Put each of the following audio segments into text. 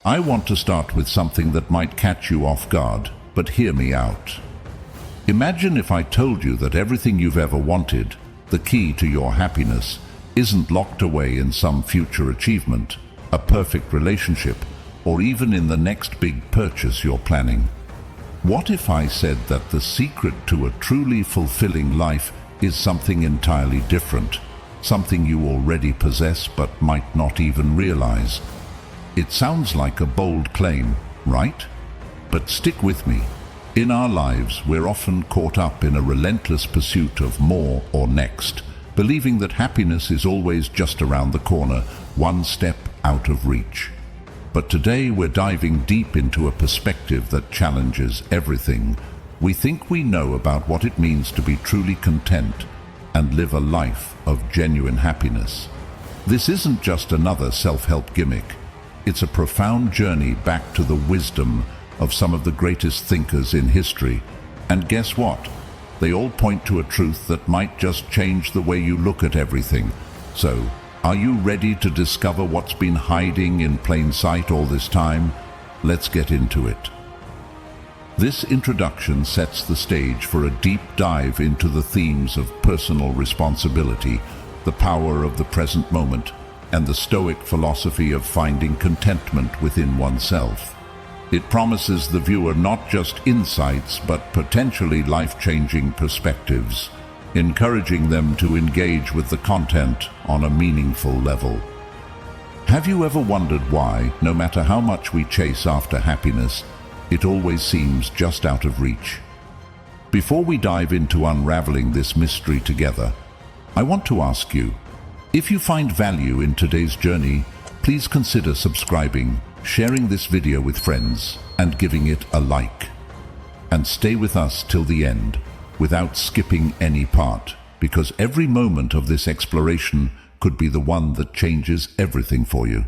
I want to start with something that might catch you off guard, but hear me out. Imagine if I told you that everything you've ever wanted, the key to your happiness, isn't locked away in some future achievement, a perfect relationship, or even in the next big purchase you're planning. What if I said that the secret to a truly fulfilling life is something entirely different, something you already possess but might not even realize? It sounds like a bold claim, right? But stick with me. In our lives, we're often caught up in a relentless pursuit of more or next, believing that happiness is always just around the corner, one step out of reach. But today we're diving deep into a perspective that challenges everything we think we know about what it means to be truly content and live a life of genuine happiness. This isn't just another self-help gimmick. It's a profound journey back to the wisdom of some of the greatest thinkers in history. And guess what? They all point to a truth that might just change the way you look at everything. So, are you ready to discover what's been hiding in plain sight all this time? Let's get into it. This introduction sets the stage for a deep dive into the themes of personal responsibility, the power of the present moment, and the Stoic philosophy of finding contentment within oneself. It promises the viewer not just insights, but potentially life-changing perspectives, encouraging them to engage with the content on a meaningful level. Have you ever wondered why, no matter how much we chase after happiness, it always seems just out of reach? Before we dive into unraveling this mystery together, I want to ask you, if you find value in today's journey, please consider subscribing, sharing this video with friends, and giving it a like. And stay with us till the end, without skipping any part, because every moment of this exploration could be the one that changes everything for you.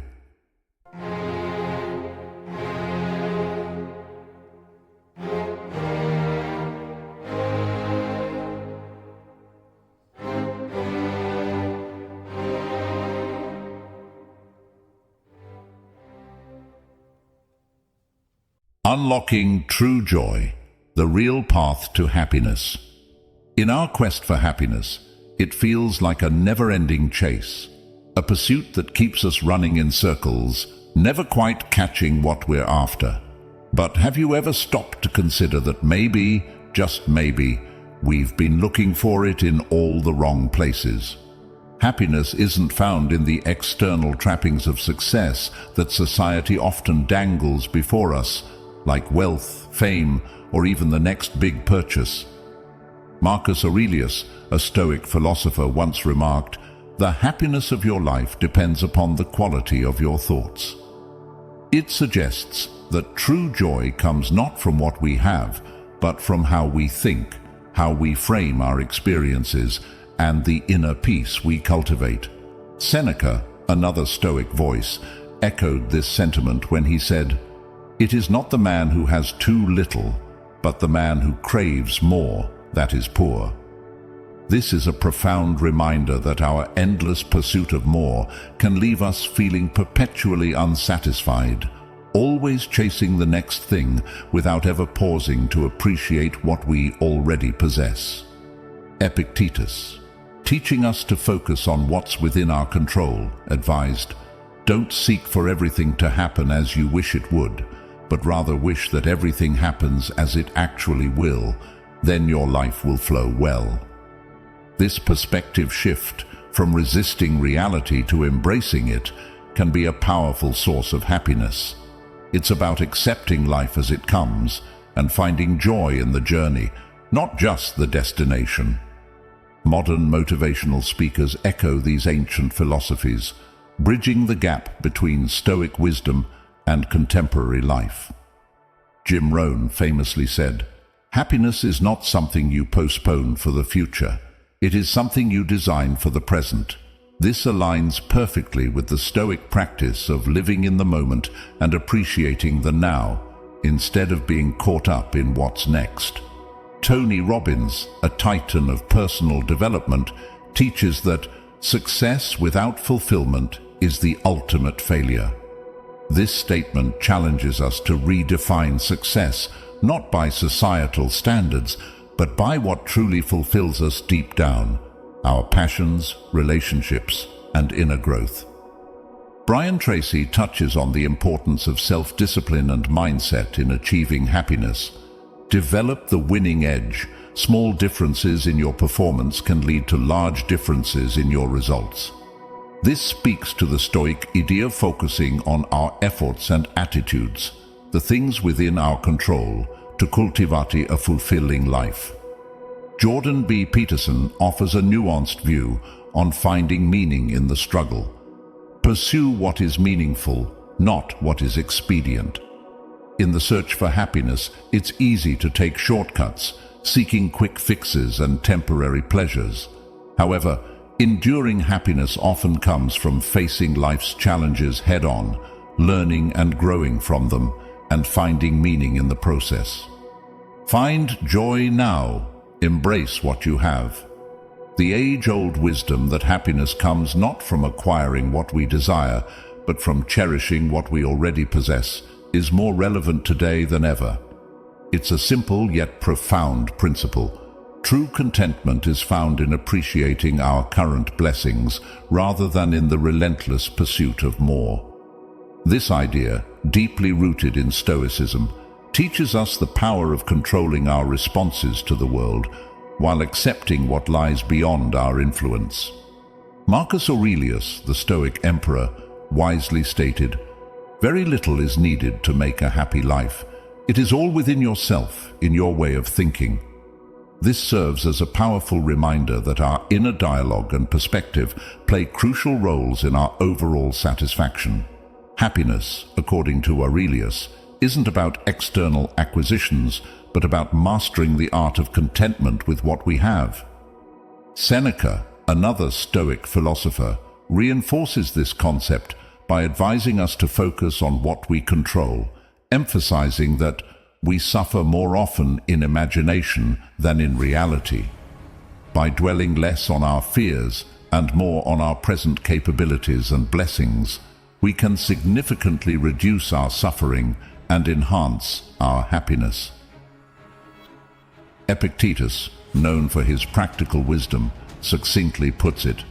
Unlocking true joy, the real path to happiness. In our quest for happiness, it feels like a never-ending chase, a pursuit that keeps us running in circles, never quite catching what we're after. But have you ever stopped to consider that maybe, just maybe, we've been looking for it in all the wrong places? Happiness isn't found in the external trappings of success that society often dangles before us, like wealth, fame, or even the next big purchase. Marcus Aurelius, a Stoic philosopher, once remarked, "The happiness of your life depends upon the quality of your thoughts." It suggests that true joy comes not from what we have, but from how we think, how we frame our experiences, and the inner peace we cultivate. Seneca, another Stoic voice, echoed this sentiment when he said, "It is not the man who has too little, but the man who craves more that is poor." This is a profound reminder that our endless pursuit of more can leave us feeling perpetually unsatisfied, always chasing the next thing without ever pausing to appreciate what we already possess. Epictetus, teaching us to focus on what's within our control, advised, "Don't seek for everything to happen as you wish it would, but rather wish that everything happens as it actually will. Then your life will flow well." This perspective shift, from resisting reality to embracing it, can be a powerful source of happiness. It's about accepting life as it comes and finding joy in the journey, not just the destination. Modern motivational speakers echo these ancient philosophies, bridging the gap between Stoic wisdom and contemporary life. Jim Rohn famously said, "Happiness is not something you postpone for the future. It is something you design for the present." This aligns perfectly with the Stoic practice of living in the moment and appreciating the now, instead of being caught up in what's next. Tony Robbins, a titan of personal development, teaches that success without fulfillment is the ultimate failure. This statement challenges us to redefine success, not by societal standards, but by what truly fulfills us deep down, our passions, relationships, and inner growth. Brian Tracy touches on the importance of self-discipline and mindset in achieving happiness. Develop the winning edge. Small differences in your performance can lead to large differences in your results. This speaks to the Stoic idea of focusing on our efforts and attitudes, the things within our control, to cultivate a fulfilling life. Jordan B. Peterson offers a nuanced view on finding meaning in the struggle. Pursue what is meaningful, not what is expedient. In the search for happiness, it's easy to take shortcuts, seeking quick fixes and temporary pleasures. However, enduring happiness often comes from facing life's challenges head-on, learning and growing from them, and finding meaning in the process. Find joy now. Embrace what you have. The age-old wisdom that happiness comes not from acquiring what we desire, but from cherishing what we already possess, is more relevant today than ever. It's a simple yet profound principle. True contentment is found in appreciating our current blessings rather than in the relentless pursuit of more. This idea, deeply rooted in Stoicism, teaches us the power of controlling our responses to the world while accepting what lies beyond our influence. Marcus Aurelius, the Stoic emperor, wisely stated, "Very little is needed to make a happy life. It is all within yourself, in your way of thinking." This serves as a powerful reminder that our inner dialogue and perspective play crucial roles in our overall satisfaction. Happiness, according to Aurelius, isn't about external acquisitions, but about mastering the art of contentment with what we have. Seneca, another Stoic philosopher, reinforces this concept by advising us to focus on what we control, emphasizing that we suffer more often in imagination than in reality. By dwelling less on our fears and more on our present capabilities and blessings, we can significantly reduce our suffering and enhance our happiness. Epictetus, known for his practical wisdom, succinctly puts it,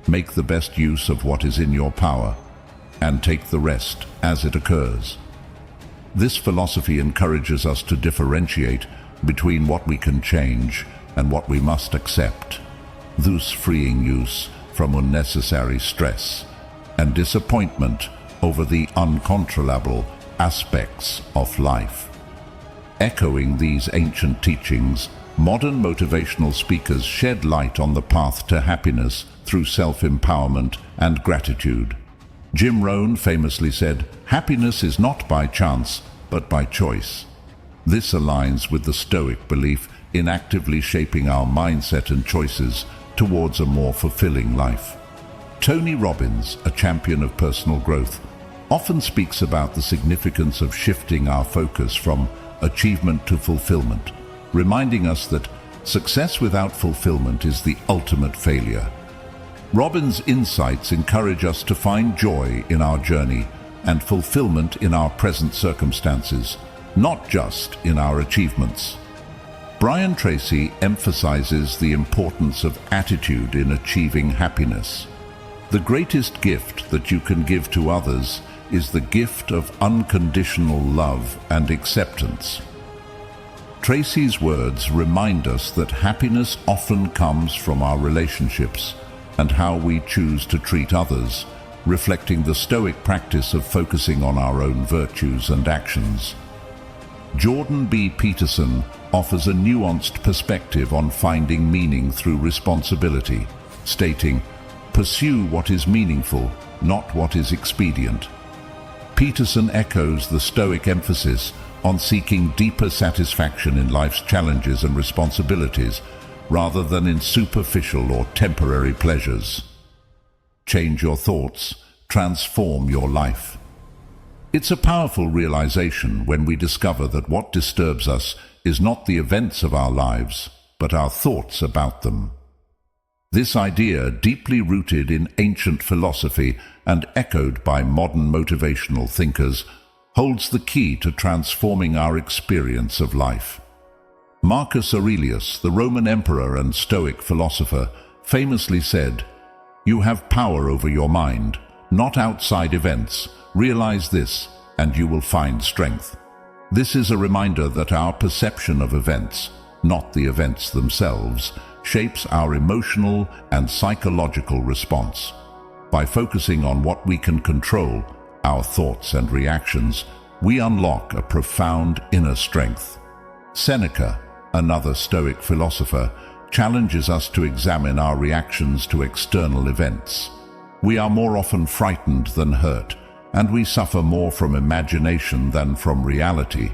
"Make the best use of what is in your power, and take the rest as it occurs." This philosophy encourages us to differentiate between what we can change and what we must accept, thus freeing use from unnecessary stress and disappointment over the uncontrollable aspects of life. Echoing these ancient teachings, modern motivational speakers shed light on the path to happiness through self-empowerment and gratitude. Jim Rohn famously said, "Happiness is not by chance, but by choice." This aligns with the Stoic belief in actively shaping our mindset and choices towards a more fulfilling life. Tony Robbins, a champion of personal growth, often speaks about the significance of shifting our focus from achievement to fulfillment, reminding us that success without fulfillment is the ultimate failure. Robbins' insights encourage us to find joy in our journey and fulfillment in our present circumstances, not just in our achievements. Brian Tracy emphasizes the importance of attitude in achieving happiness. The greatest gift that you can give to others is the gift of unconditional love and acceptance. Tracy's words remind us that happiness often comes from our relationships and how we choose to treat others, reflecting the Stoic practice of focusing on our own virtues and actions. Jordan B. Peterson offers a nuanced perspective on finding meaning through responsibility, stating, "Pursue what is meaningful, not what is expedient." Peterson echoes the Stoic emphasis on seeking deeper satisfaction in life's challenges and responsibilities, rather than in superficial or temporary pleasures. Change your thoughts, transform your life. It's a powerful realization when we discover that what disturbs us is not the events of our lives, but our thoughts about them. This idea, deeply rooted in ancient philosophy and echoed by modern motivational thinkers, holds the key to transforming our experience of life. Marcus Aurelius, the Roman emperor and Stoic philosopher, famously said, "You have power over your mind, not outside events. Realize this, and you will find strength." This is a reminder that our perception of events, not the events themselves, shapes our emotional and psychological response. By focusing on what we can control, our thoughts and reactions, we unlock a profound inner strength. Seneca, another Stoic philosopher, challenges us to examine our reactions to external events. We are more often frightened than hurt, and we suffer more from imagination than from reality.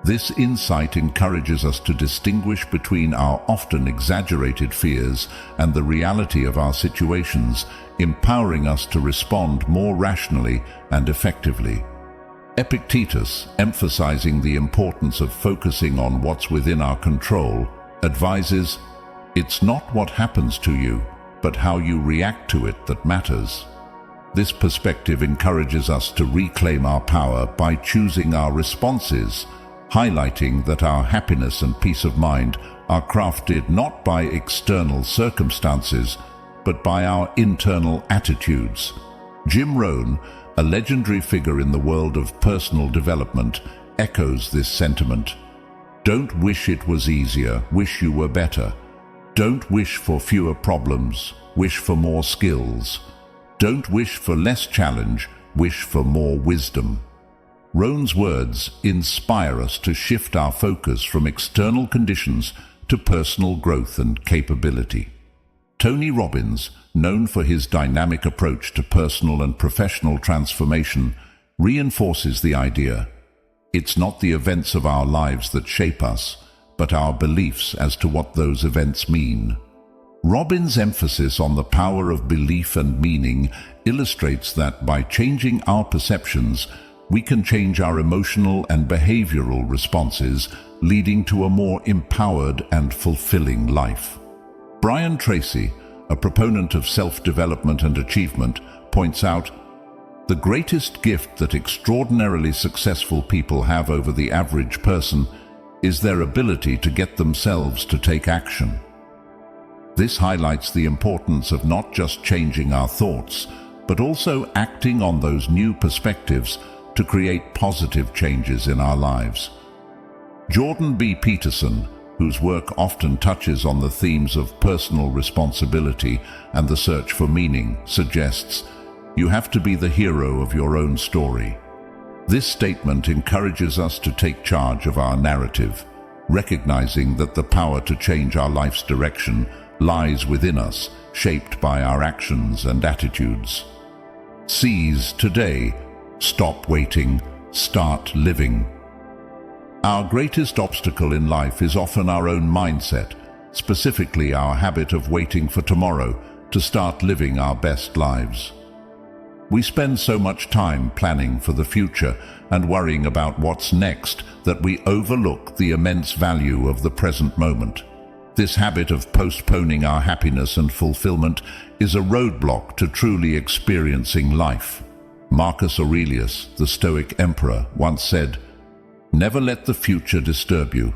This insight encourages us to distinguish between our often exaggerated fears and the reality of our situations, empowering us to respond more rationally and effectively. Epictetus, emphasizing the importance of focusing on what's within our control, advises, "It's not what happens to you, but how you react to it that matters." This perspective encourages us to reclaim our power by choosing our responses, highlighting that our happiness and peace of mind are crafted not by external circumstances, but by our internal attitudes. Jim Rohn, a legendary figure in the world of personal development, echoes this sentiment. "Don't wish it was easier, wish you were better. Don't wish for fewer problems, wish for more skills. Don't wish for less challenge, wish for more wisdom." Rohn's words inspire us to shift our focus from external conditions to personal growth and capability. Tony Robbins, known for his dynamic approach to personal and professional transformation, reinforces the idea, "It's not the events of our lives that shape us, but our beliefs as to what those events mean." Robbins' emphasis on the power of belief and meaning illustrates that by changing our perceptions, we can change our emotional and behavioral responses, leading to a more empowered and fulfilling life. Brian Tracy, a proponent of self-development and achievement, points out, "The greatest gift that extraordinarily successful people have over the average person is their ability to get themselves to take action." This highlights the importance of not just changing our thoughts, but also acting on those new perspectives to create positive changes in our lives. Jordan B. Peterson, whose work often touches on the themes of personal responsibility and the search for meaning, suggests, "You have to be the hero of your own story." This statement encourages us to take charge of our narrative, recognizing that the power to change our life's direction lies within us, shaped by our actions and attitudes. Seize today. Stop waiting. Start living. Our greatest obstacle in life is often our own mindset, specifically our habit of waiting for tomorrow to start living our best lives. We spend so much time planning for the future and worrying about what's next that we overlook the immense value of the present moment. This habit of postponing our happiness and fulfillment is a roadblock to truly experiencing life. Marcus Aurelius, the Stoic emperor, once said, "Never let the future disturb you.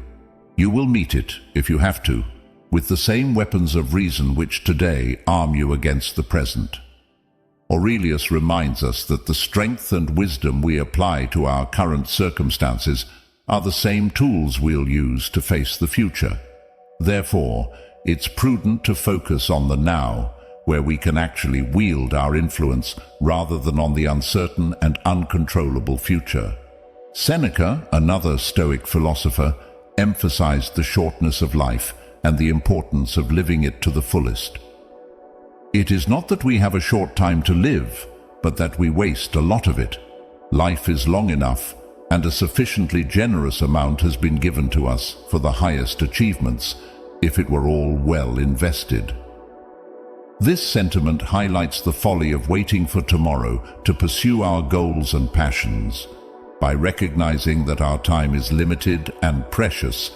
You will meet it, if you have to, with the same weapons of reason which today arm you against the present." Aurelius reminds us that the strength and wisdom we apply to our current circumstances are the same tools we'll use to face the future. Therefore, it's prudent to focus on the now, where we can actually wield our influence rather than on the uncertain and uncontrollable future. Seneca, another Stoic philosopher, emphasized the shortness of life and the importance of living it to the fullest. "It is not that we have a short time to live, but that we waste a lot of it. Life is long enough, and a sufficiently generous amount has been given to us for the highest achievements, if it were all well invested." This sentiment highlights the folly of waiting for tomorrow to pursue our goals and passions. By recognizing that our time is limited and precious,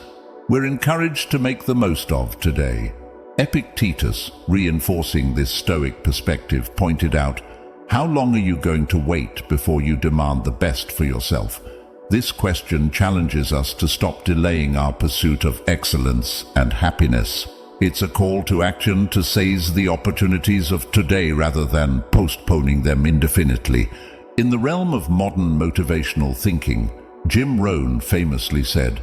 we're encouraged to make the most of today. Epictetus, reinforcing this Stoic perspective, pointed out, How long are you going to wait before you demand the best for yourself? This question challenges us to stop delaying our pursuit of excellence and happiness. It's a call to action to seize the opportunities of today rather than postponing them indefinitely. In the realm of modern motivational thinking, Jim Rohn famously said,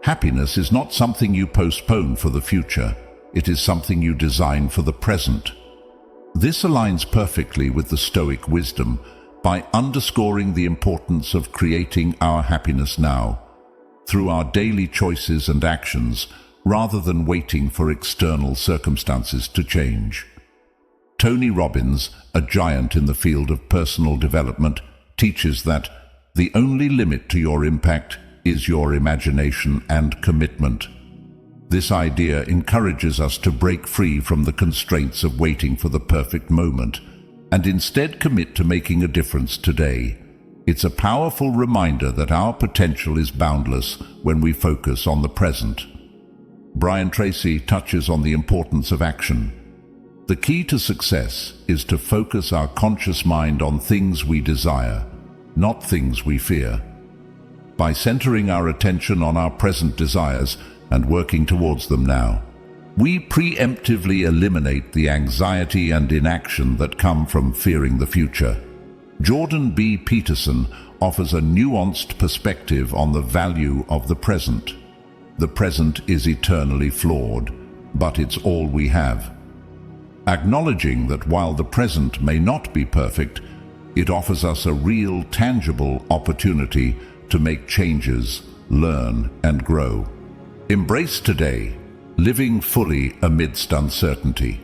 "Happiness is not something you postpone for the future. It is something you design for the present." This aligns perfectly with the Stoic wisdom by underscoring the importance of creating our happiness now, through our daily choices and actions, rather than waiting for external circumstances to change. Tony Robbins, a giant in the field of personal development, teaches that the only limit to your impact is your imagination and commitment. This idea encourages us to break free from the constraints of waiting for the perfect moment and instead commit to making a difference today. It's a powerful reminder that our potential is boundless when we focus on the present. Brian Tracy touches on the importance of action. The key to success is to focus our conscious mind on things we desire, not things we fear. By centering our attention on our present desires and working towards them now, we preemptively eliminate the anxiety and inaction that come from fearing the future. Jordan B. Peterson offers a nuanced perspective on the value of the present. The present is eternally flawed, but it's all we have. Acknowledging that while the present may not be perfect, it offers us a real, tangible opportunity to make changes, learn, and grow. Embrace today, living fully amidst uncertainty.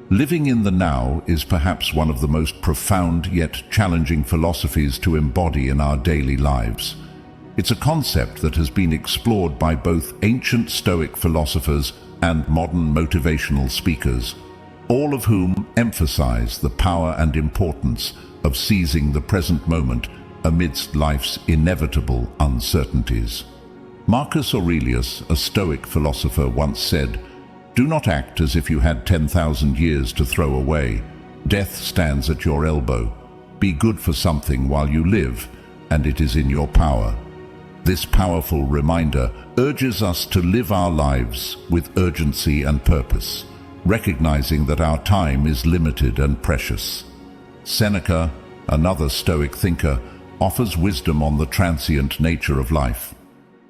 Living in the now is perhaps one of the most profound yet challenging philosophies to embody in our daily lives. It's a concept that has been explored by both ancient Stoic philosophers and modern motivational speakers, all of whom emphasize the power and importance of seizing the present moment amidst life's inevitable uncertainties. Marcus Aurelius, a Stoic philosopher, once said, "Do not act as if you had 10,000 years to throw away. Death stands at your elbow. Be good for something while you live, and it is in your power." This powerful reminder urges us to live our lives with urgency and purpose, recognizing that our time is limited and precious. Seneca, another Stoic thinker, offers wisdom on the transient nature of life.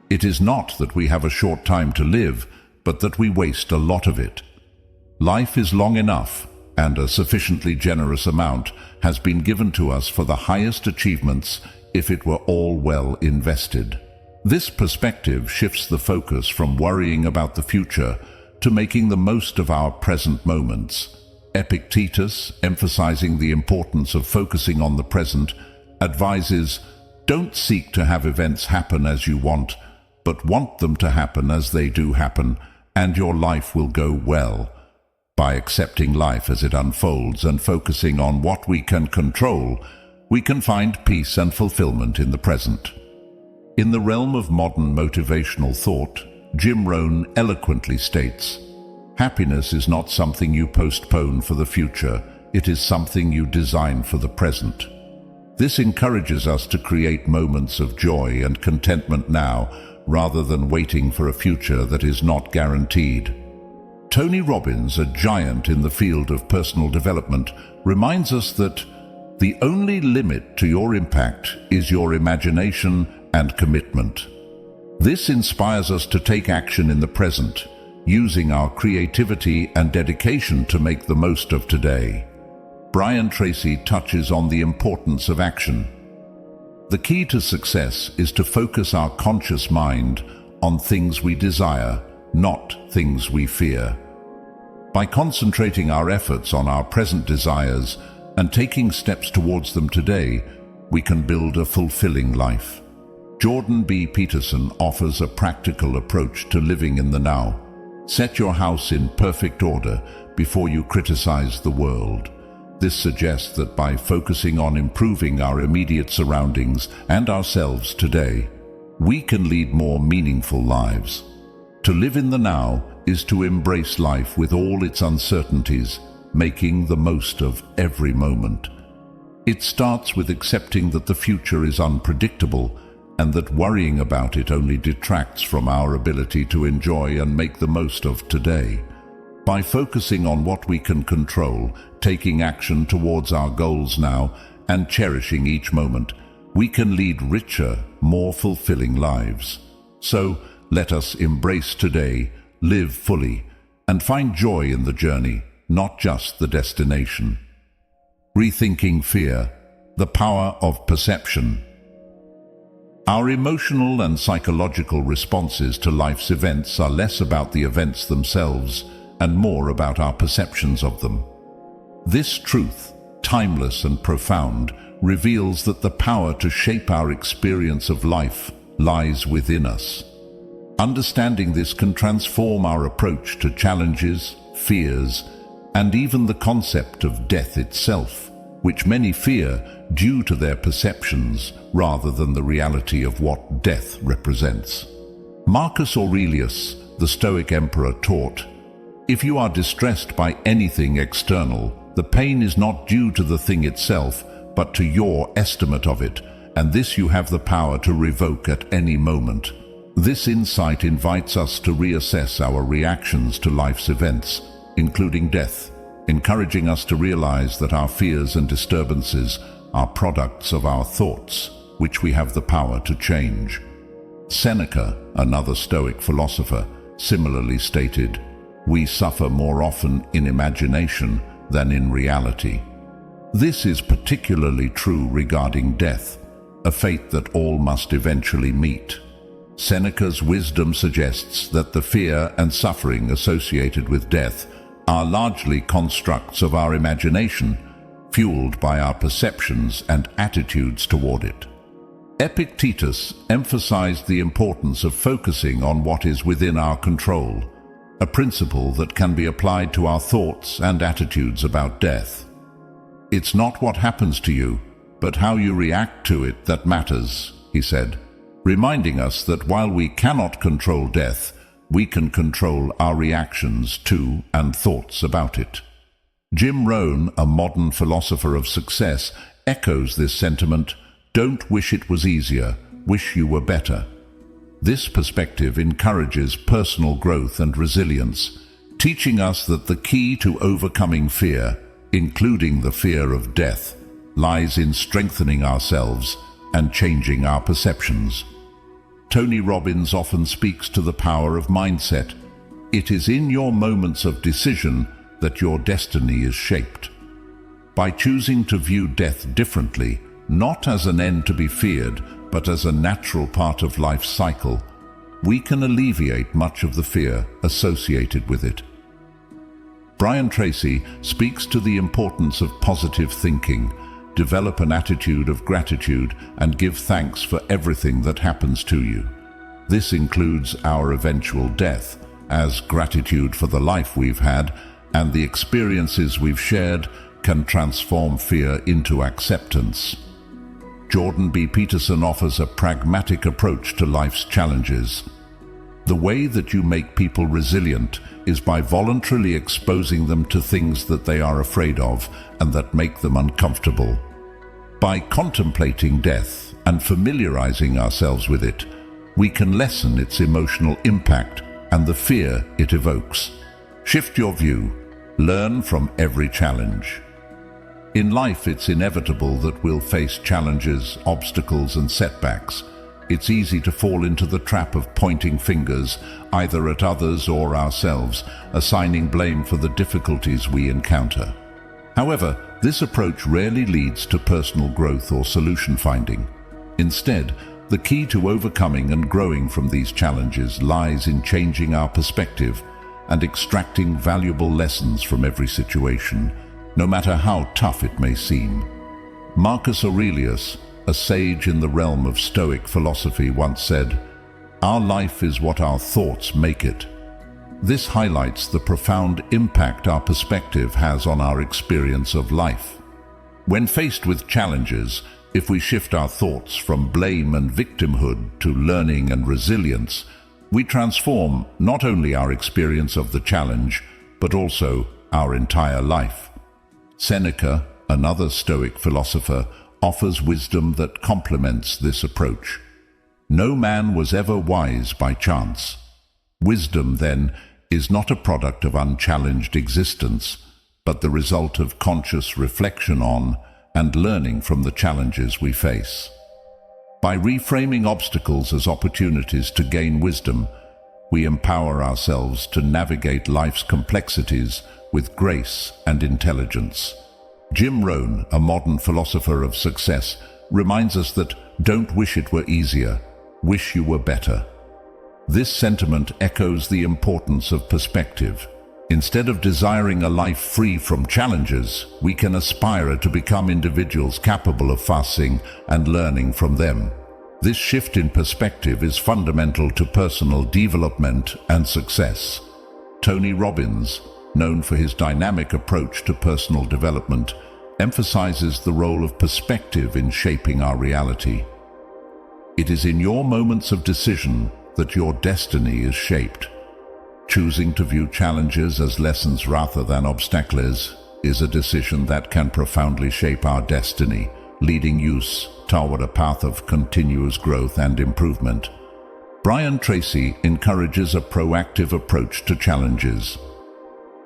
It is not that we have a short time to live, but that we waste a lot of it. Life is long enough, and a sufficiently generous amount has been given to us for the highest achievements if it were all well invested. This perspective shifts the focus from worrying about the future to making the most of our present moments. Epictetus, emphasizing the importance of focusing on the present, advises, "Don't seek to have events happen as you want, but want them to happen as they do happen, and your life will go well." By accepting life as it unfolds and focusing on what we can control, we can find peace and fulfillment in the present. In the realm of modern motivational thought, Jim Rohn eloquently states, "Happiness is not something you postpone for the future, it is something you design for the present." This encourages us to create moments of joy and contentment now, rather than waiting for a future that is not guaranteed. Tony Robbins, a giant in the field of personal development, reminds us that the only limit to your impact is your imagination and commitment. This inspires us to take action in the present, using our creativity and dedication to make the most of today. Brian Tracy touches on the importance of action. The key to success is to focus our conscious mind on things we desire, not things we fear. By concentrating our efforts on our present desires and taking steps towards them today, we can build a fulfilling life. Jordan B. Peterson offers a practical approach to living in the now. Set your house in perfect order before you criticize the world. This suggests that by focusing on improving our immediate surroundings and ourselves today, we can lead more meaningful lives. To live in the now is to embrace life with all its uncertainties, making the most of every moment. It starts with accepting that the future is unpredictable and that worrying about it only detracts from our ability to enjoy and make the most of today. By focusing on what we can control, taking action towards our goals now, and cherishing each moment, we can lead richer, more fulfilling lives. So, let us embrace today, live fully, and find joy in the journey, not just the destination. Rethinking fear, the power of perception. Our emotional and psychological responses to life's events are less about the events themselves and more about our perceptions of them. This truth, timeless and profound, reveals that the power to shape our experience of life lies within us. Understanding this can transform our approach to challenges, fears, and even the concept of death itself, which many fear due to their perceptions rather than the reality of what death represents. Marcus Aurelius, the Stoic emperor, taught, "If you are distressed by anything external, the pain is not due to the thing itself, but to your estimate of it, and this you have the power to revoke at any moment." This insight invites us to reassess our reactions to life's events, including death, encouraging us to realize that our fears and disturbances are products of our thoughts, which we have the power to change. Seneca, another Stoic philosopher, similarly stated, "We suffer more often in imagination than in reality." This is particularly true regarding death, a fate that all must eventually meet. Seneca's wisdom suggests that the fear and suffering associated with death are largely constructs of our imagination, fueled by our perceptions and attitudes toward it. Epictetus emphasized the importance of focusing on what is within our control, a principle that can be applied to our thoughts and attitudes about death. "It's not what happens to you, but how you react to it that matters," he said, reminding us that while we cannot control death, we can control our reactions to and thoughts about it. Jim Rohn, a modern philosopher of success, echoes this sentiment, "Don't wish it was easier, wish you were better." This perspective encourages personal growth and resilience, teaching us that the key to overcoming fear, including the fear of death, lies in strengthening ourselves and changing our perceptions. Tony Robbins often speaks to the power of mindset. It is in your moments of decision that your destiny is shaped. By choosing to view death differently, not as an end to be feared, but as a natural part of life's cycle, we can alleviate much of the fear associated with it. Brian Tracy speaks to the importance of positive thinking. Develop an attitude of gratitude and give thanks for everything that happens to you. This includes our eventual death, as gratitude for the life we've had and the experiences we've shared can transform fear into acceptance. Jordan B. Peterson offers a pragmatic approach to life's challenges. The way that you make people resilient is by voluntarily exposing them to things that they are afraid of and that make them uncomfortable. By contemplating death and familiarizing ourselves with it, we can lessen its emotional impact and the fear it evokes. Shift your view. Learn from every challenge. In life, it's inevitable that we'll face challenges, obstacles, and setbacks. It's easy to fall into the trap of pointing fingers, either at others or ourselves, assigning blame for the difficulties we encounter. However, this approach rarely leads to personal growth or solution finding. Instead, the key to overcoming and growing from these challenges lies in changing our perspective and extracting valuable lessons from every situation, no matter how tough it may seem. Marcus Aurelius, a sage in the realm of Stoic philosophy, once said, "Our life is what our thoughts make it." This highlights the profound impact our perspective has on our experience of life. When faced with challenges, if we shift our thoughts from blame and victimhood to learning and resilience, we transform not only our experience of the challenge, but also our entire life. Seneca, another Stoic philosopher, offers wisdom that complements this approach. No man was ever wise by chance. Wisdom, then, is not a product of unchallenged existence, but the result of conscious reflection on and learning from the challenges we face. By reframing obstacles as opportunities to gain wisdom, we empower ourselves to navigate life's complexities with grace and intelligence. Jim Rohn, a modern philosopher of success, reminds us that don't wish it were easier, wish you were better. This sentiment echoes the importance of perspective. Instead of desiring a life free from challenges, we can aspire to become individuals capable of facing and learning from them. This shift in perspective is fundamental to personal development and success. Tony Robbins, known for his dynamic approach to personal development, emphasizes the role of perspective in shaping our reality. It is in your moments of decision that your destiny is shaped. Choosing to view challenges as lessons rather than obstacles is a decision that can profoundly shape our destiny, leading us toward a path of continuous growth and improvement. Brian Tracy encourages a proactive approach to challenges.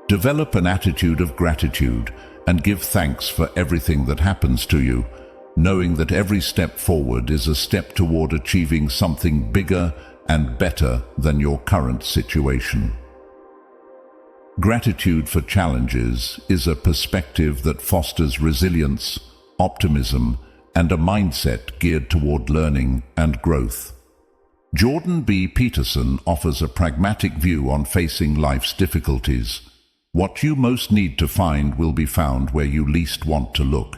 Develop an attitude of gratitude and give thanks for everything that happens to you, knowing that every step forward is a step toward achieving something bigger and better than your current situation. Gratitude for challenges is a perspective that fosters resilience, optimism, and a mindset geared toward learning and growth. Jordan B. Peterson offers a pragmatic view on facing life's difficulties. What you most need to find will be found where you least want to look.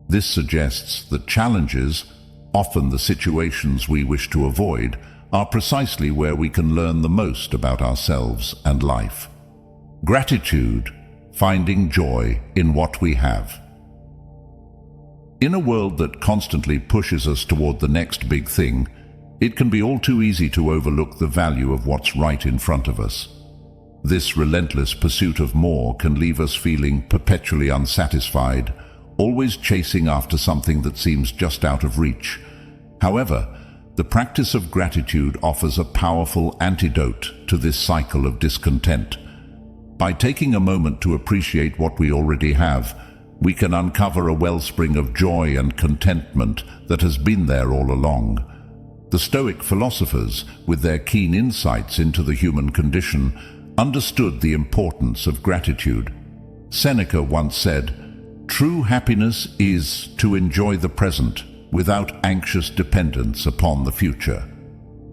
This suggests that challenges, often the situations we wish to avoid, are precisely where we can learn the most about ourselves and life. Gratitude, finding joy in what we have. In a world that constantly pushes us toward the next big thing, it can be all too easy to overlook the value of what's right in front of us. This relentless pursuit of more can leave us feeling perpetually unsatisfied, always chasing after something that seems just out of reach. However, the practice of gratitude offers a powerful antidote to this cycle of discontent. By taking a moment to appreciate what we already have, we can uncover a wellspring of joy and contentment that has been there all along. The Stoic philosophers, with their keen insights into the human condition, understood the importance of gratitude. Seneca once said, "True happiness is to enjoy the present without anxious dependence upon the future."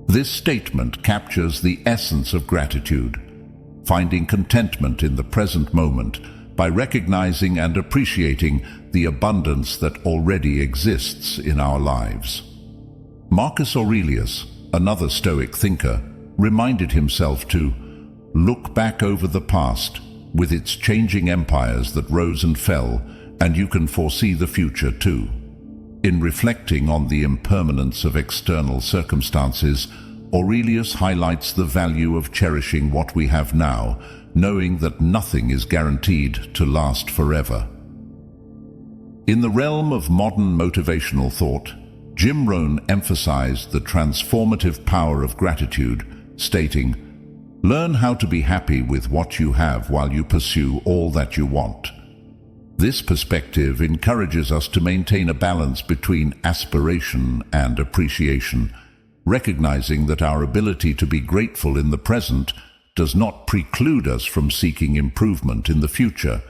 This statement captures the essence of gratitude, finding contentment in the present moment by recognizing and appreciating the abundance that already exists in our lives. Marcus Aurelius, another Stoic thinker, reminded himself to look back over the past with its changing empires that rose and fell, and you can foresee the future too. In reflecting on the impermanence of external circumstances, Aurelius highlights the value of cherishing what we have now, knowing that nothing is guaranteed to last forever. In the realm of modern motivational thought, Jim Rohn emphasized the transformative power of gratitude, stating, "Learn how to be happy with what you have while you pursue all that you want." This perspective encourages us to maintain a balance between aspiration and appreciation, recognizing that our ability to be grateful in the present does not preclude us from seeking improvement in the future.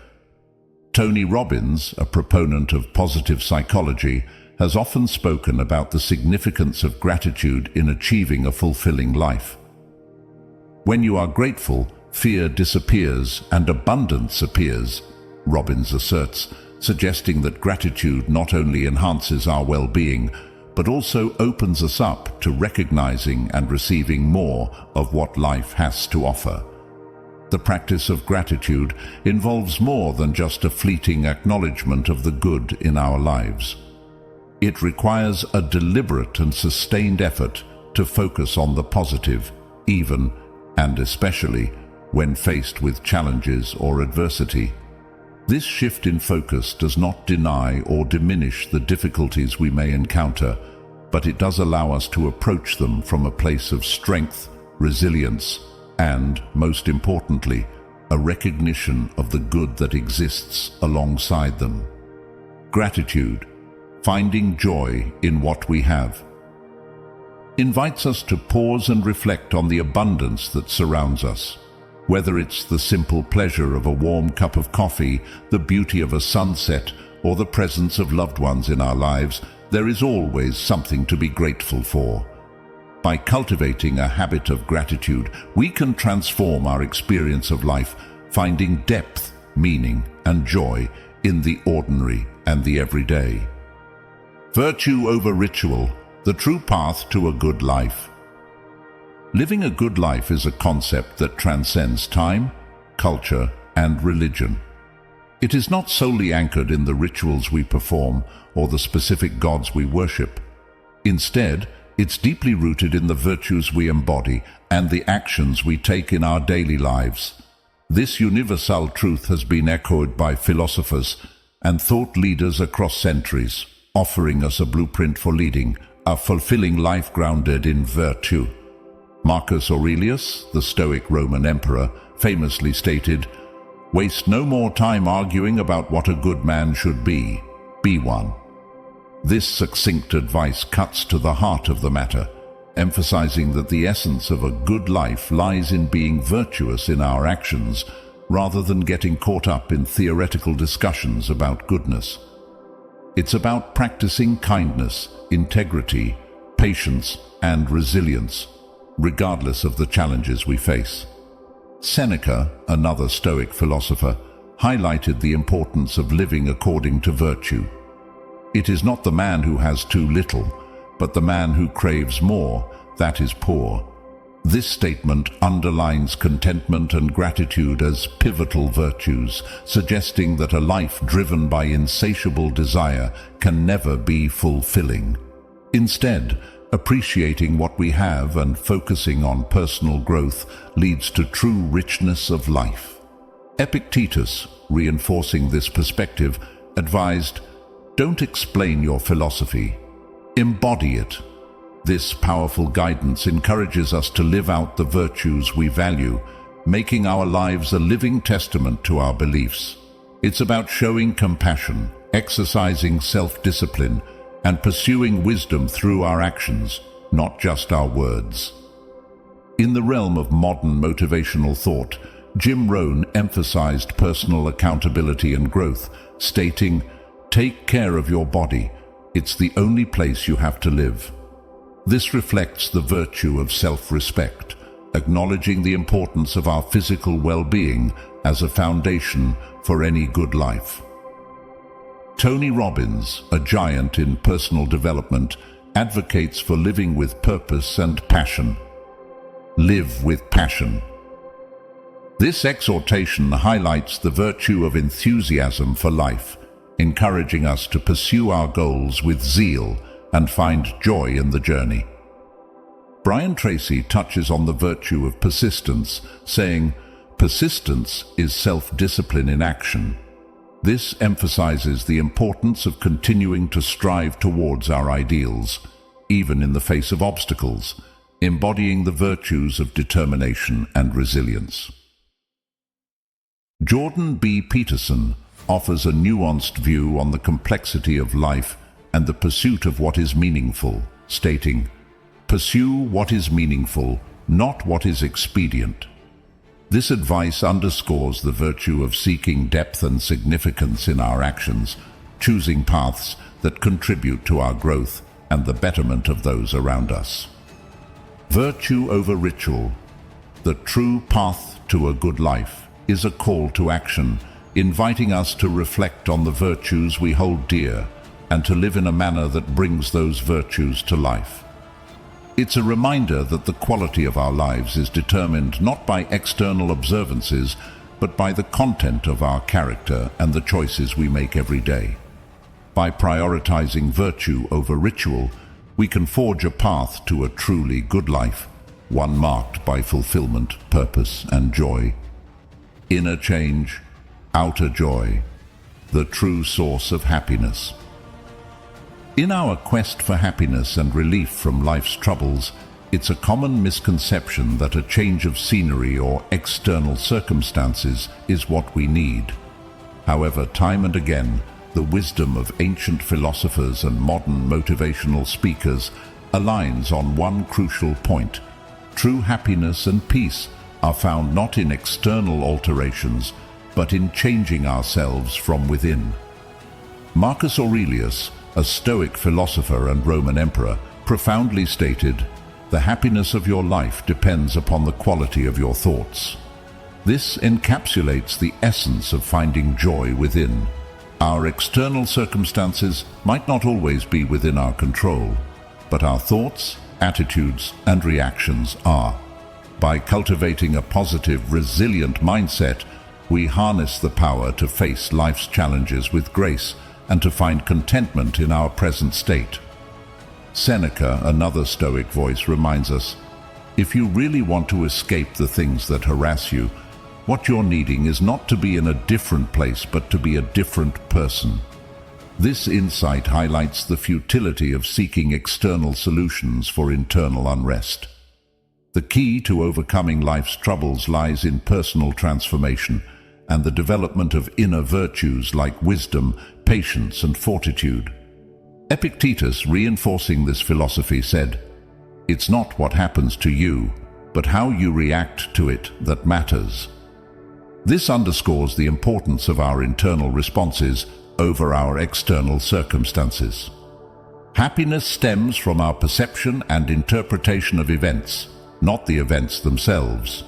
Tony Robbins, a proponent of positive psychology, has often spoken about the significance of gratitude in achieving a fulfilling life. When you are grateful, fear disappears and abundance appears, Robbins asserts, suggesting that gratitude not only enhances our well-being, but also opens us up to recognizing and receiving more of what life has to offer. The practice of gratitude involves more than just a fleeting acknowledgement of the good in our lives. It requires a deliberate and sustained effort to focus on the positive, even and especially when faced with challenges or adversity. This shift in focus does not deny or diminish the difficulties we may encounter, but it does allow us to approach them from a place of strength, resilience, and, most importantly, a recognition of the good that exists alongside them. Gratitude, finding joy in what we have, invites us to pause and reflect on the abundance that surrounds us. Whether it's the simple pleasure of a warm cup of coffee, the beauty of a sunset, or the presence of loved ones in our lives, there is always something to be grateful for. By cultivating a habit of gratitude, we can transform our experience of life, finding depth, meaning, and joy in the ordinary and the everyday. Virtue over ritual, the true path to a good life. Living a good life is a concept that transcends time, culture, and religion. It is not solely anchored in the rituals we perform or the specific gods we worship. Instead, it's deeply rooted in the virtues we embody and the actions we take in our daily lives. This universal truth has been echoed by philosophers and thought leaders across centuries, offering us a blueprint for leading a fulfilling life grounded in virtue. Marcus Aurelius, the Stoic Roman emperor, famously stated, "Waste no more time arguing about what a good man should be one." This succinct advice cuts to the heart of the matter, emphasizing that the essence of a good life lies in being virtuous in our actions, rather than getting caught up in theoretical discussions about goodness. It's about practicing kindness, integrity, patience, and resilience, regardless of the challenges we face. Seneca, another Stoic philosopher, highlighted the importance of living according to virtue. It is not the man who has too little, but the man who craves more, that is poor. This statement underlines contentment and gratitude as pivotal virtues, suggesting that a life driven by insatiable desire can never be fulfilling. Instead, appreciating what we have and focusing on personal growth leads to true richness of life. Epictetus, reinforcing this perspective, advised, "Don't explain your philosophy, embody it." This powerful guidance encourages us to live out the virtues we value, making our lives a living testament to our beliefs. It's about showing compassion, exercising self-discipline, and pursuing wisdom through our actions, not just our words. In the realm of modern motivational thought, Jim Rohn emphasized personal accountability and growth, stating, "Take care of your body. It's the only place you have to live." This reflects the virtue of self-respect, acknowledging the importance of our physical well-being as a foundation for any good life. Tony Robbins, a giant in personal development, advocates for living with purpose and passion. Live with passion. This exhortation highlights the virtue of enthusiasm for life, encouraging us to pursue our goals with zeal and find joy in the journey. Brian Tracy touches on the virtue of persistence, saying, "Persistence is self-discipline in action." This emphasizes the importance of continuing to strive towards our ideals, even in the face of obstacles, embodying the virtues of determination and resilience. Jordan B. Peterson offers a nuanced view on the complexity of life and the pursuit of what is meaningful, stating, "Pursue what is meaningful, not what is expedient." This advice underscores the virtue of seeking depth and significance in our actions, choosing paths that contribute to our growth and the betterment of those around us. Virtue over ritual. The true path to a good life is a call to action, inviting us to reflect on the virtues we hold dear and to live in a manner that brings those virtues to life. It's a reminder that the quality of our lives is determined not by external observances, but by the content of our character and the choices we make every day. By prioritizing virtue over ritual, we can forge a path to a truly good life, one marked by fulfillment, purpose, and joy. Inner change, outer joy. the true source of happiness. In our quest for happiness and relief from life's troubles, it's a common misconception that a change of scenery or external circumstances is what we need. However, time and again, the wisdom of ancient philosophers and modern motivational speakers aligns on one crucial point. True happiness and peace are found not in external alterations, but in changing ourselves from within. Marcus Aurelius, a Stoic philosopher and Roman emperor, profoundly stated, "The happiness of your life depends upon the quality of your thoughts." This encapsulates the essence of finding joy within. Our external circumstances might not always be within our control, but our thoughts, attitudes, and reactions are. By cultivating a positive, resilient mindset, we harness the power to face life's challenges with grace and to find contentment in our present state. Seneca, another Stoic voice, reminds us, if you really want to escape the things that harass you, what you're needing is not to be in a different place, but to be a different person. This insight highlights the futility of seeking external solutions for internal unrest. The key to overcoming life's troubles lies in personal transformation and the development of inner virtues like wisdom, patience, and fortitude. Epictetus, reinforcing this philosophy, said, "It's not what happens to you, but how you react to it that matters." This underscores the importance of our internal responses over our external circumstances. Happiness stems from our perception and interpretation of events, not the events themselves.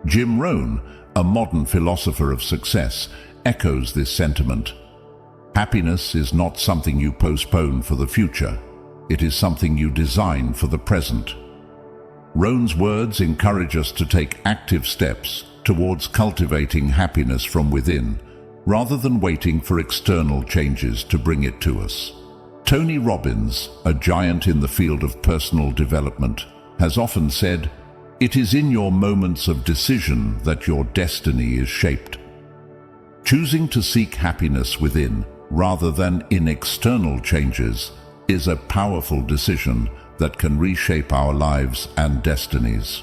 Jim Rohn, a modern philosopher of success, echoes this sentiment. Happiness is not something you postpone for the future. It is something you design for the present. Rohn's words encourage us to take active steps towards cultivating happiness from within, rather than waiting for external changes to bring it to us. Tony Robbins, a giant in the field of personal development, has often said, "It is in your moments of decision that your destiny is shaped." Choosing to seek happiness within, rather than in external changes, is a powerful decision that can reshape our lives and destinies.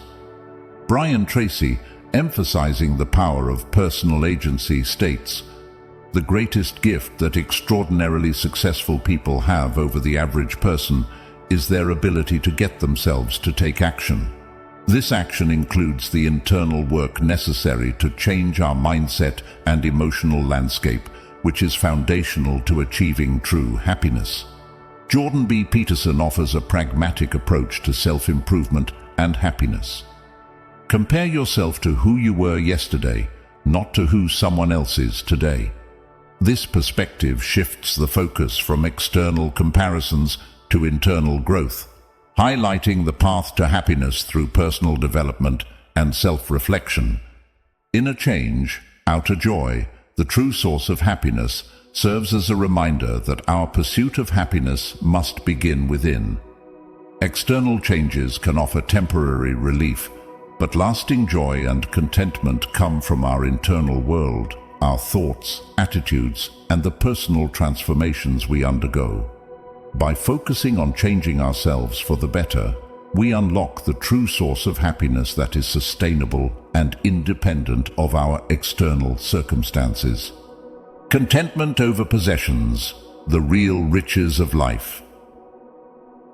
Brian Tracy, emphasizing the power of personal agency, states, "The greatest gift that extraordinarily successful people have over the average person is their ability to get themselves to take action. This action includes the internal work necessary to change our mindset and emotional landscape, which is foundational to achieving true happiness." Jordan B. Peterson offers a pragmatic approach to self-improvement and happiness. Compare yourself to who you were yesterday, not to who someone else is today. This perspective shifts the focus from external comparisons to internal growth, highlighting the path to happiness through personal development and self-reflection. Inner change, outer joy, the true source of happiness, serves as a reminder that our pursuit of happiness must begin within. External changes can offer temporary relief, but lasting joy and contentment come from our internal world, our thoughts, attitudes, and the personal transformations we undergo. By focusing on changing ourselves for the better, we unlock the true source of happiness that is sustainable and independent of our external circumstances. Contentment over possessions, the real riches of life.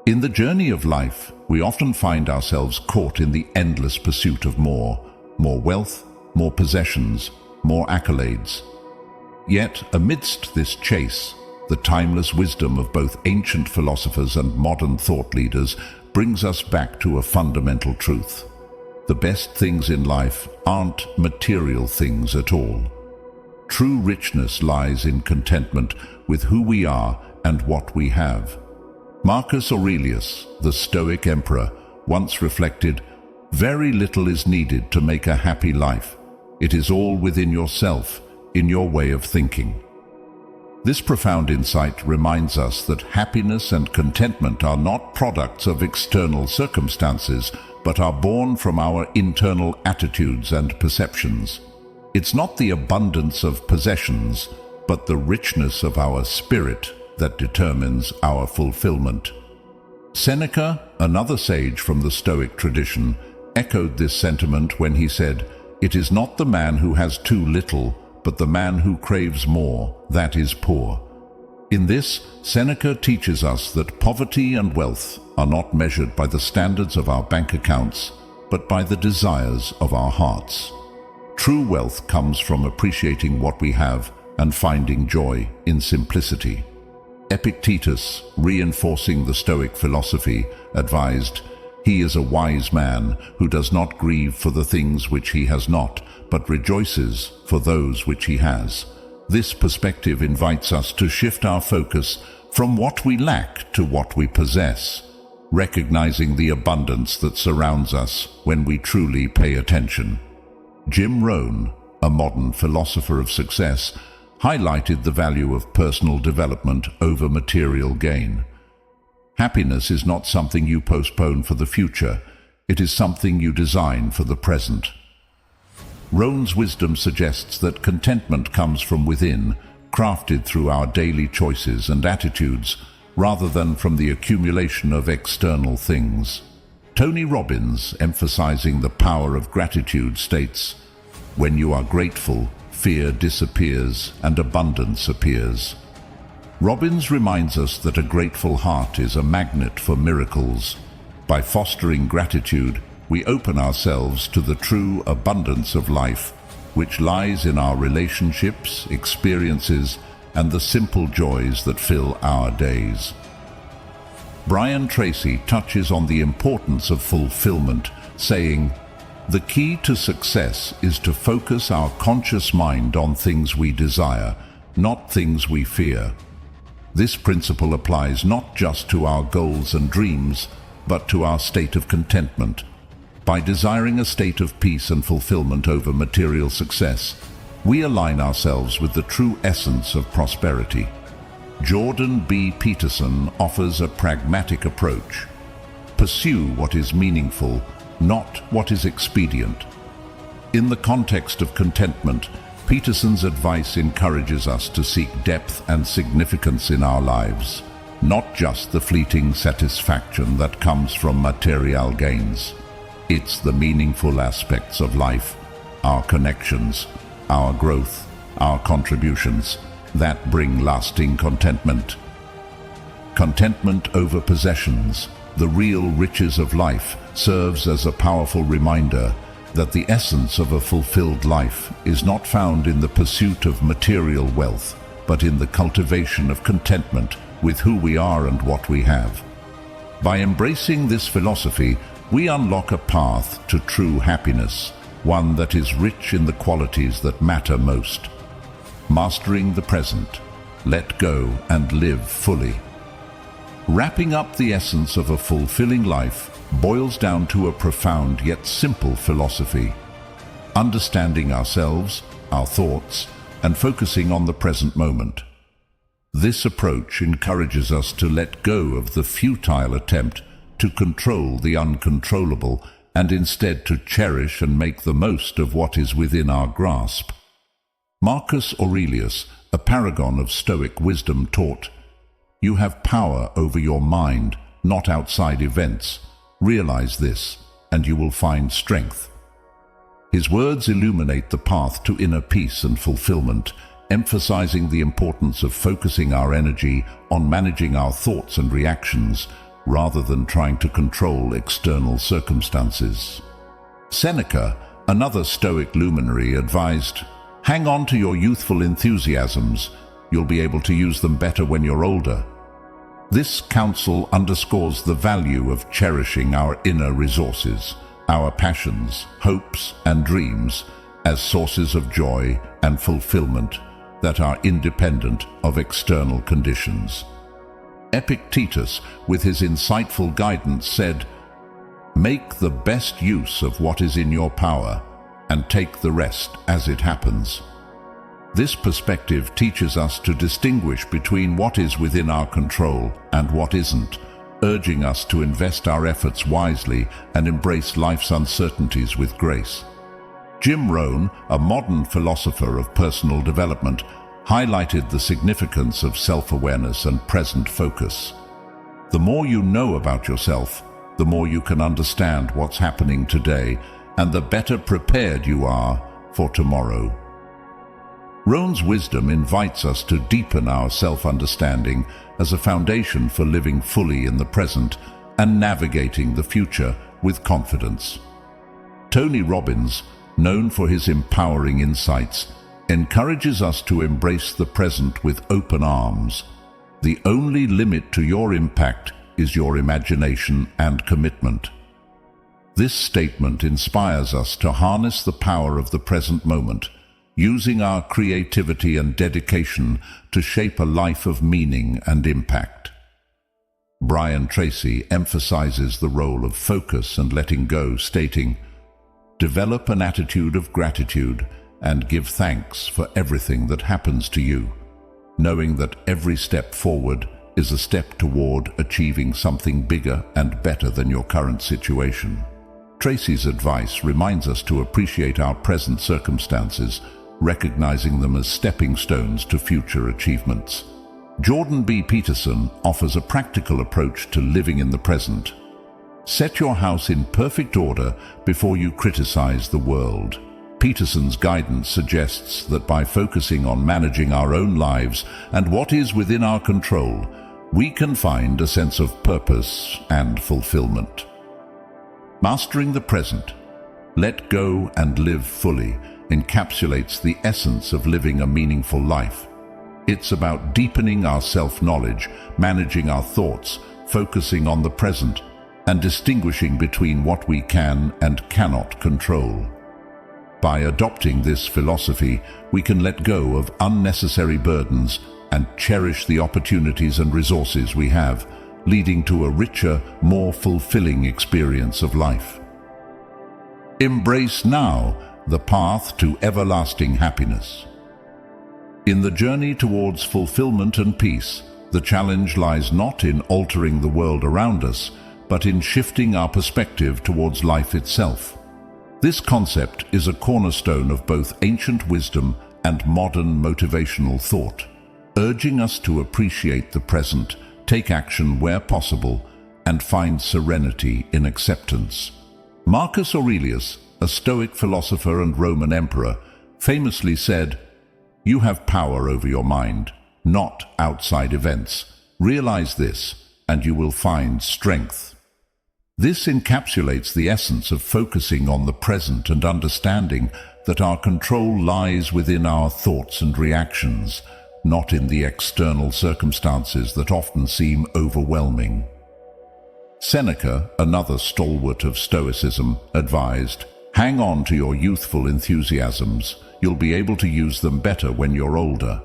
In the journey of life, we often find ourselves caught in the endless pursuit of more wealth, more possessions, more accolades. Yet, amidst this chase, the timeless wisdom of both ancient philosophers and modern thought leaders brings us back to a fundamental truth. The best things in life aren't material things at all. True richness lies in contentment with who we are and what we have. Marcus Aurelius, the Stoic emperor, once reflected, "Very little is needed to make a happy life. It is all within yourself, in your way of thinking." This profound insight reminds us that happiness and contentment are not products of external circumstances, but are born from our internal attitudes and perceptions. It's not the abundance of possessions, but the richness of our spirit that determines our fulfillment. Seneca, another sage from the Stoic tradition, echoed this sentiment when he said, "It is not the man who has too little, but the man who craves more, that is poor." In this, Seneca teaches us that poverty and wealth are not measured by the standards of our bank accounts, but by the desires of our hearts. True wealth comes from appreciating what we have and finding joy in simplicity. Epictetus, reinforcing the Stoic philosophy, advised, "He is a wise man who does not grieve for the things which he has not, but rejoices for those which he has." This perspective invites us to shift our focus from what we lack to what we possess, recognizing the abundance that surrounds us when we truly pay attention. Jim Rohn, a modern philosopher of success, highlighted the value of personal development over material gain. Happiness is not something you postpone for the future, it is something you design for the present. Rohn's wisdom suggests that contentment comes from within, crafted through our daily choices and attitudes, rather than from the accumulation of external things. Tony Robbins, emphasizing the power of gratitude, states, "When you are grateful, fear disappears and abundance appears." Robbins reminds us that a grateful heart is a magnet for miracles. By fostering gratitude, we open ourselves to the true abundance of life, which lies in our relationships, experiences, and the simple joys that fill our days. Brian Tracy touches on the importance of fulfillment, saying, "The key to success is to focus our conscious mind on things we desire, not things we fear." This principle applies not just to our goals and dreams, but to our state of contentment. By desiring a state of peace and fulfillment over material success, we align ourselves with the true essence of prosperity. Jordan B. Peterson offers a pragmatic approach. Pursue what is meaningful, not what is expedient. In the context of contentment, Peterson's advice encourages us to seek depth and significance in our lives, not just the fleeting satisfaction that comes from material gains. It's the meaningful aspects of life, our connections, our growth, our contributions, that bring lasting contentment. Contentment over possessions, the real riches of life, serves as a powerful reminder that the essence of a fulfilled life is not found in the pursuit of material wealth, but in the cultivation of contentment with who we are and what we have. By embracing this philosophy, we unlock a path to true happiness, one that is rich in the qualities that matter most. Mastering the present, let go and live fully. Wrapping up the essence of a fulfilling life boils down to a profound yet simple philosophy: understanding ourselves, our thoughts, and focusing on the present moment. This approach encourages us to let go of the futile attempt to control the uncontrollable and instead to cherish and make the most of what is within our grasp. Marcus Aurelius, a paragon of Stoic wisdom, taught, "You have power over your mind, not outside events. Realize this, and you will find strength." His words illuminate the path to inner peace and fulfillment, emphasizing the importance of focusing our energy on managing our thoughts and reactions, rather than trying to control external circumstances. Seneca, another Stoic luminary, advised, "Hang on to your youthful enthusiasms. You'll be able to use them better when you're older." This counsel underscores the value of cherishing our inner resources, our passions, hopes, and dreams, as sources of joy and fulfillment that are independent of external conditions. Epictetus, with his insightful guidance, said, "Make the best use of what is in your power, and take the rest as it happens." This perspective teaches us to distinguish between what is within our control and what isn't, urging us to invest our efforts wisely and embrace life's uncertainties with grace. Jim Rohn, a modern philosopher of personal development, highlighted the significance of self-awareness and present focus. The more you know about yourself, the more you can understand what's happening today, and the better prepared you are for tomorrow. Rohn's wisdom invites us to deepen our self-understanding as a foundation for living fully in the present and navigating the future with confidence. Tony Robbins, known for his empowering insights, encourages us to embrace the present with open arms. The only limit to your impact is your imagination and commitment. This statement inspires us to harness the power of the present moment, using our creativity and dedication to shape a life of meaning and impact. Brian Tracy emphasizes the role of focus and letting go, stating, "Develop an attitude of gratitude and give thanks for everything that happens to you, knowing that every step forward is a step toward achieving something bigger and better than your current situation." Tracy's advice reminds us to appreciate our present circumstances, recognizing them as stepping stones to future achievements. Jordan B. Peterson offers a practical approach to living in the present. Set your house in perfect order before you criticize the world. Peterson's guidance suggests that by focusing on managing our own lives and what is within our control, we can find a sense of purpose and fulfillment. Mastering the present, let go and live fully, encapsulates the essence of living a meaningful life. It's about deepening our self-knowledge, managing our thoughts, focusing on the present, and distinguishing between what we can and cannot control. By adopting this philosophy, we can let go of unnecessary burdens and cherish the opportunities and resources we have, leading to a richer, more fulfilling experience of life. Embrace now the path to everlasting happiness. In the journey towards fulfillment and peace, the challenge lies not in altering the world around us, but in shifting our perspective towards life itself. This concept is a cornerstone of both ancient wisdom and modern motivational thought, urging us to appreciate the present, take action where possible, and find serenity in acceptance. Marcus Aurelius, a Stoic philosopher and Roman emperor, famously said, "You have power over your mind, not outside events. Realize this, and you will find strength." This encapsulates the essence of focusing on the present and understanding that our control lies within our thoughts and reactions, not in the external circumstances that often seem overwhelming. Seneca, another stalwart of Stoicism, advised, "Hang on to your youthful enthusiasms. You'll be able to use them better when you're older."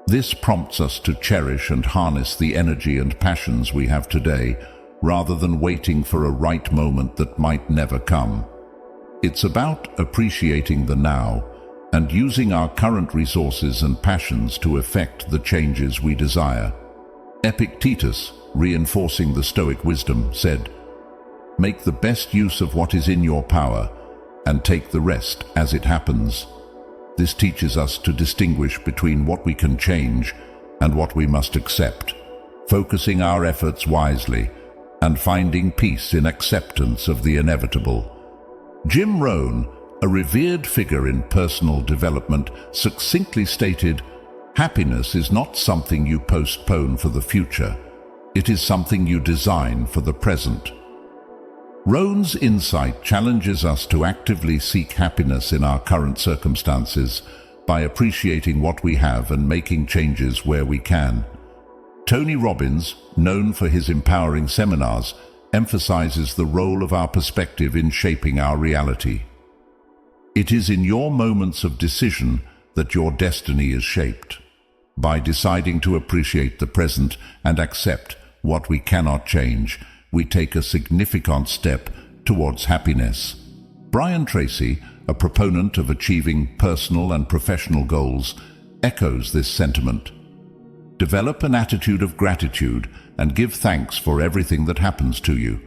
This prompts us to cherish and harness the energy and passions we have today, rather than waiting for a right moment that might never come. It's about appreciating the now and using our current resources and passions to effect the changes we desire. Epictetus, reinforcing the Stoic wisdom, said, "Make the best use of what is in your power and take the rest as it happens." This teaches us to distinguish between what we can change and what we must accept, focusing our efforts wisely and finding peace in acceptance of the inevitable. Jim Rohn, a revered figure in personal development, succinctly stated, "Happiness is not something you postpone for the future. It is something you design for the present." Rohn's insight challenges us to actively seek happiness in our current circumstances by appreciating what we have and making changes where we can. Tony Robbins, known for his empowering seminars, emphasizes the role of our perspective in shaping our reality. It is in your moments of decision that your destiny is shaped. By deciding to appreciate the present and accept what we cannot change, we take a significant step towards happiness. Brian Tracy, a proponent of achieving personal and professional goals, echoes this sentiment. Develop an attitude of gratitude and give thanks for everything that happens to you.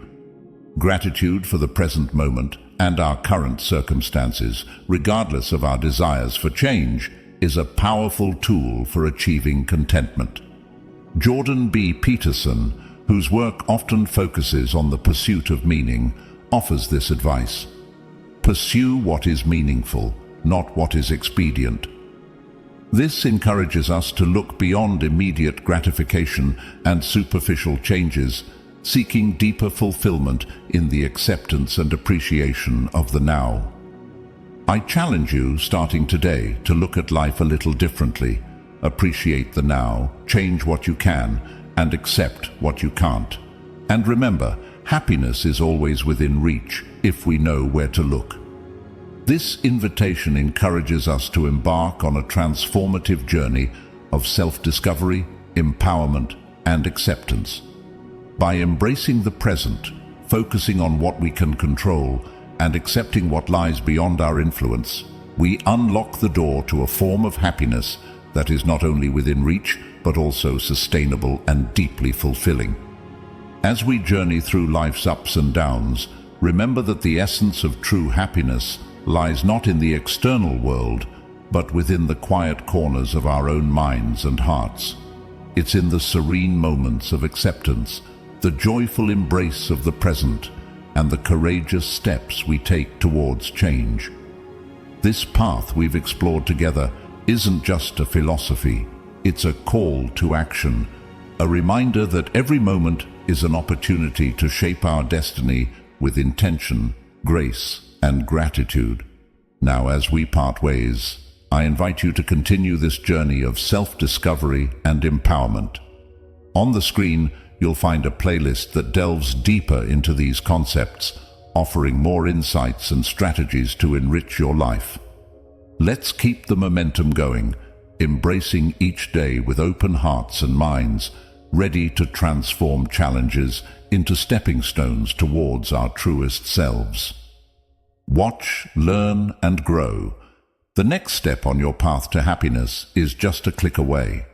Gratitude for the present moment and our current circumstances, regardless of our desires for change, is a powerful tool for achieving contentment. Jordan B. Peterson, whose work often focuses on the pursuit of meaning, offers this advice. Pursue what is meaningful, not what is expedient. This encourages us to look beyond immediate gratification and superficial changes, seeking deeper fulfillment in the acceptance and appreciation of the now. I challenge you, starting today, to look at life a little differently. Appreciate the now, change what you can, and accept what you can't. And remember, happiness is always within reach if we know where to look. This invitation encourages us to embark on a transformative journey of self-discovery, empowerment, and acceptance. By embracing the present, focusing on what we can control, and accepting what lies beyond our influence, we unlock the door to a form of happiness that is not only within reach, but also sustainable and deeply fulfilling. As we journey through life's ups and downs, remember that the essence of true happiness lies not in the external world, but within the quiet corners of our own minds and hearts. It's in the serene moments of acceptance, the joyful embrace of the present, and the courageous steps we take towards change. This path we've explored together isn't just a philosophy, it's a call to action, a reminder that every moment is an opportunity to shape our destiny with intention, grace, and gratitude. Now, as we part ways, I invite you to continue this journey of self-discovery and empowerment. On the screen, you'll find a playlist that delves deeper into these concepts, offering more insights and strategies to enrich your life. Let's keep the momentum going, embracing each day with open hearts and minds, ready to transform challenges into stepping stones towards our truest selves. Watch, learn, and grow. The next step on your path to happiness is just a click away.